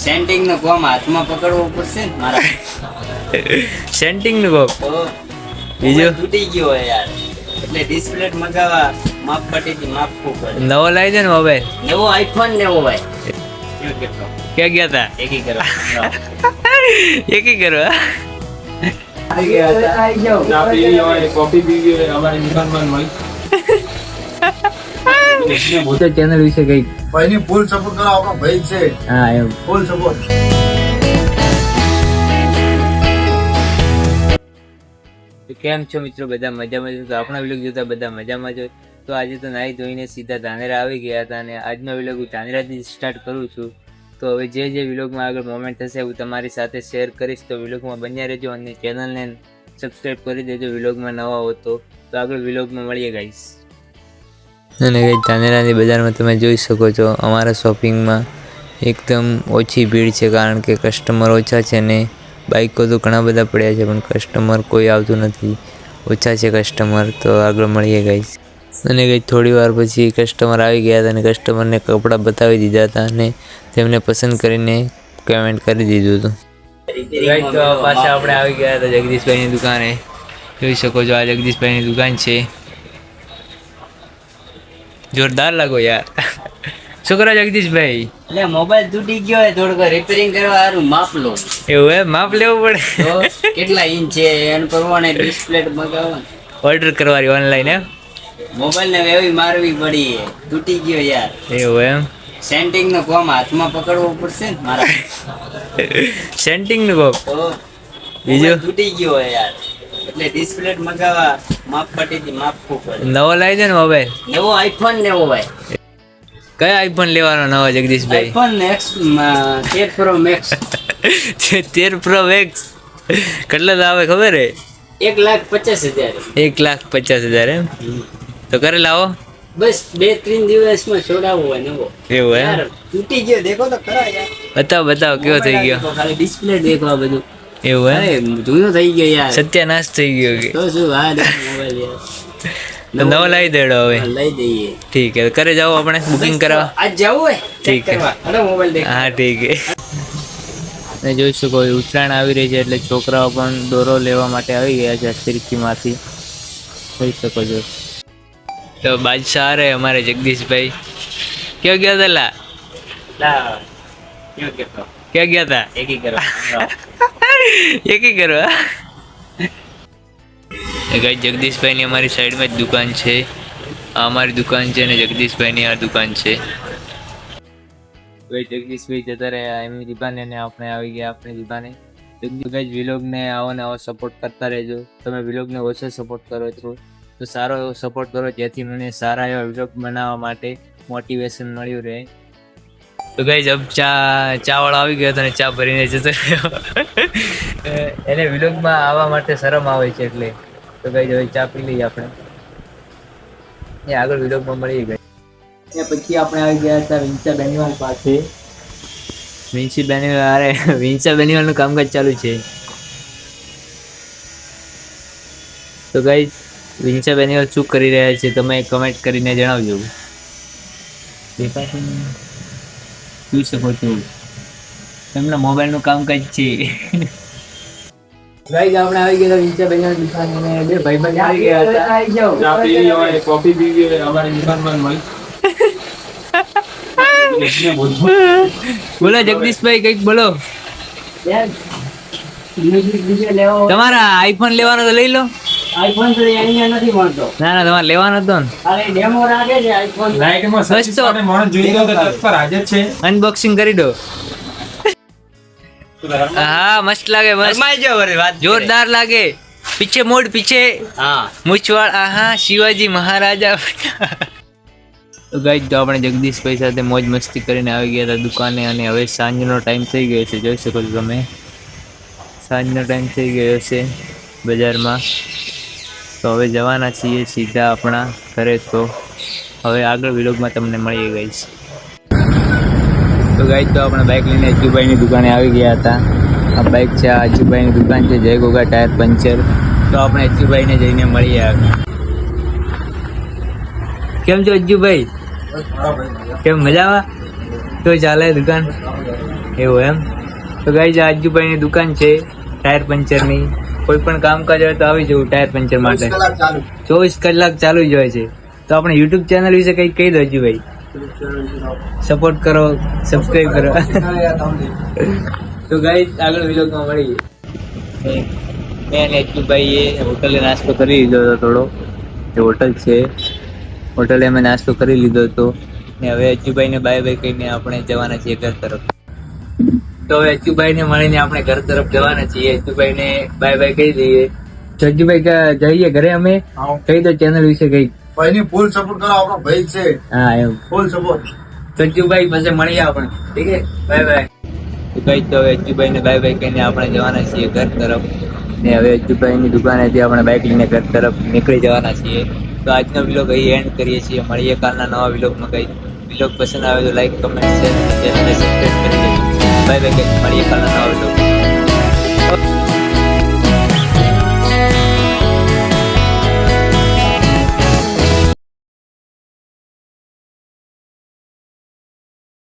સેન્ટિંગ નો કોમ હાથમાં પકડવો પડશે ને મારા. સેન્ટિંગ નું કોક તો બીજું તૂટી ગયો હોય યાર, એટલે ડિસ્પ્લે મગાવવા માપ પટ્ટીથી માપવું પડે. નવો લાવી દે ને મોબાઈલ. નવો આઈફોન લેવો ભાઈ. શું કહેતો? ક્યાં ગયા તા? એકી કરો. એકી કરવા તો ચેનલ વિશે કઈ ભાઈની ફૂલ સપોર્ટ કરો, આપણો ભાઈ છે. હા એમ ફૂલ સપોર્ટ. તો કેમ છો મિત્રો? બધા મજામાં છો? તો આપણા વિલોગ જોતા બધા મજામાં છો? તો આજે તો નાહી ધોઈને સીધા ધાનેરા આવી ગયા હતા અને આજનો વિલોગ હું ધાનેરાથી સ્ટાર્ટ કરું છું. તો હવે જે વિલોગમાં આગળ મોમેન્ટ થશે હું તમારી સાથે શેર કરીશ. તો વિલોગમાં બન્યા રહેજો અને ચેનલને સબસ્ક્રાઈબ કરી દેજો વિલોગમાં નવા હો તો આગળ વિલોગમાં મળીએ ગાઈસ. અને ગઈ ધાનેરાની બજારમાં તમે જોઈ શકો છો અમારા શોપિંગમાં એકદમ ઓછી ભીડ છે, કારણ કે કસ્ટમર ઓછા છે ને બાઈકો તો ઘણા બધા પડ્યા છે પણ કસ્ટમર કોઈ આવતું નથી, ઓછા છે કસ્ટમર. તો આગળ મળીએ ગાઈસ. અને ગઈ થોડી વાર પછી કસ્ટમર આવી ગયા હતા અને કસ્ટમરને કપડાં બતાવી દીધા હતા અને તેમને પસંદ કરીને પેમેન્ટ કરી દીધું હતું. ગાઈસ તો પાછા આપણે આવી ગયા હતા જગદીશભાઈની દુકાને. જોઈ શકો છો આ જગદીશભાઈની દુકાન છે. જોરદાર લાગો યાર. શું કરો જગદીશભાઈ? એટલે મોબાઈલ તૂટી ગયો હોય, થોડુંક રિપેરિંગ કરવા સારું માપ લો. એવું હે? માપ લેવું પડે? તો કેટલા ઇંચ છે એના પ્રમાણે ડિસ્પ્લે મગાવો. ઓર્ડર કરવાની ઓનલાઈન એમ? મોબાઈલ ને વેવી મારવી પડી, તૂટી ગયો યાર. એવું એમ? સેન્ટિંગ નો કોમ હાથમાં પકડવો પડશે ને મારા. સેન્ટિંગ નું કોક તો બીજું તૂટી ગયો હોય યાર, એટલે ડિસ્પ્લે મગાવવા માપ પટ્ટીથી માપવું પડે. નવો લાવી દે ને મોબાઈલ. નવો આઈફોન લેવો ભાઈ. કયો આઈફોન લેવાનો નવો જગદીશભાઈ? IPhone max 13 pro max. 13 pro max કેટલા તો આવે ખબર હે? 1,50,000. 1,50,000 એમ? તો કરે લાવો. બસ 2-3 દિવસમાં છોડાવવો હોય નવો. એવું એમ? યાર તૂટી ગયો, દેખો તો ખરા યાર. બતાવો કેવો થઈ ગયો. ખાલી ડિસ્પ્લે દેખવા બધું. એવું એમ? અરે જૂનો થઈ ગયો યાર. સત્યાનાશ થઈ ગયો કે તો શું આ મોબાઈલ યાર. તો નવો લાવી દેડો હવે. લઈ દઈએ. ઠીક હે, કરે જાઓ આપણે બુકિંગ કરાવવા. આજ જવું હોય ઠીક હે. અરે મોબાઈલ દેખ. હા ઠીક હે. ને જોઈ શકો ઉત્તરાયણ આવી રહી છે એટલે છોકરાઓ પણ દોરો લેવા માટે આવી ગયા છે ફિરકીમાંથી. જોઈ શકો છો. તો બાદશાહ રે અમારે જગદીશભાઈ ક્યાં ગયા હતા લા? શું કહેતો? ક્યાં ગયા હતા? એકી કરવા. એકી કરવા. ગાઈ જગદીશભાઈની અમારી સાઈડમાં જ દુકાન છે. આ અમારી દુકાન છે ને જગદીશભાઈની આ દુકાન છે. ભાઈ જગદીશભાઈ જતા રહ્યા એમની દુકાને અને આપણે આવી ગયા આપણી દુકાને. જગદીશભાઈ વિલોગને આવો ને આવો સપોર્ટ કરતા રહેજો. તમે વિલોગને ઓછો સપોર્ટ કરો છો તો સારો એવો સપોર્ટ કરો જેથી મને સારા એવા વિલોગ બનાવવા માટે મોટિવેશન મળ્યું રહે. તો ગાઈઝ અબ ચા વાળો આવી ગયો હતો અને ચા ભરીને જતો રહ્યો. એને વિલોગમાં આવવા માટે શરમ આવે છે એટલે. તો ગાઈઝ હવે ચા પી લઈએ આપણે. એ આગળ વિલોગમાં મળી ગઈ. એ પછી આપણે આવી ગયા હતા વિંચા બેનીવાલ પાસે. વિંચા બેનીવાલનું કામકાજ ચાલુ છે. તો ગાઈઝ વિંચા બેનીવાલ શું કરી રહ્યા છે તમે કમેન્ટ કરીને જણાવજો. જોઈ શકો છો એમના મોબાઈલનું કામકાજ છે. ગાઈઝ આપણે આવી ગયા વિંચા બેનીવાલ દુકાન અને બે ભાઈબંધ આવી ગયા હતા. કોફી પીવી હોય અમારી દુકાનમાં મળી. બોલો જગદીશભાઈ કંઈક બોલો. તમારા આઈફોન લેવાનો તો લઈ લો. આઈફોન તો અહીંયા નથી મળતો. ના તમારે લેવાનો હતો ને. અરે ડેમો રાખે છે આઈફોન. લાઈટમાં સસ્તો. મોણસ જોઈ ગયો તો તત્પર હાજર છે. અનબોક્સિંગ કરી દો. હા મસ્ત લાગે, મસ્ત જોરદાર લાગે. પીછે મોડ પીછે. હા મૂછવાળ. આહા શિવાજી મહારાજા. તો ગાઈઝ તો આપણે જગદીશભાઈ સાથે મોજ મસ્તી કરીને આવી ગયા હતા દુકાને અને હવે સાંજનો ટાઈમ થઈ ગયો છે. જોઈ શકો છો તમે સાંજનો ટાઈમ થઈ ગયો છે બજારમાં. તો હવે જવાના છીએ સીધા આપણા ઘરે. તો હવે આગળ વિલોગમાં તમને મળીએ ગાઈઝ. તો ગાઈઝ તો આપણે બાઇક લઈને અજુભાઈની દુકાને આવી ગયા હતા. આ બાઇક છે, આ અજુભાઈની દુકાન છે, જય ગોગા ટાયર પંચર. તો આપણે અજુભાઈને જઈને મળીએ. કેમ છો અજુભાઈ? કેમ મજામાં? તો ચાલે દુકાન? એવું એમ? તો ગાઈઝ આજુભાઈની દુકાન છે ટાયર પંચરની. કોઈ પણ કામકાજ હોય તો આવી જવું ટાયર પંચર માટે. 24 કલાક ચાલુ જ હોય છે. તો આપણે યુટ્યુબ ચેનલ વિશે કંઈક કહી દો અજુભાઈ. સપોર્ટ કરો, સબસ્ક્રાઇબ કરો. તો ગાઈઝ આગળ વિડીયોમાં મળીએ. મેં અને અજુભાઈએ હોટલે નાસ્તો કરી લીધો હતો થોડો. જે હોટલ છે હોટલે અમે નાસ્તો કરી લીધો હતો ને હવે અજુભાઈને બાય બાય કહીને આપણે જવાના છીએ ઘર તરફ. તો હવે અજુભાઈને મળીને આપણે ઘર તરફ જવાના છીએ. અજુભાઈને બાય બાય કહી દઈએ. તો અજુભાઈ જઈએ ઘરે અમે. કહી દો ચેનલ વિશે કઈ. ભાઈની ફૂલ સપોર્ટ કરો, આપણો ભાઈ છે. હા એમ ફૂલ સપોર્ટ. તો અજુભાઈ પછી મળીએ આપણે. ઠીક છે, બાય બાય. તો કઈ તો હવે અજુભાઈને બાય બાય કહીને આપણે જવાના છીએ ઘર તરફ. ને હવે અજુભાઈની દુકાનેથી આપણે બાઇક લઈને ઘર તરફ નીકળી જવાના છીએ. તો આજનો વિલોગ અહીં એન્ડ કરીએ છીએ. મળીએ કાલના નવા વિલોગમાં. કઈ વિલોગ પસંદ આવે તો લાઈક, કમેન્ટ, શેર અને ચેનલને સબસ્ક્રાઇબ કરી દેજો. Bye bye. મળીએ કાલના નવા વિલોગ.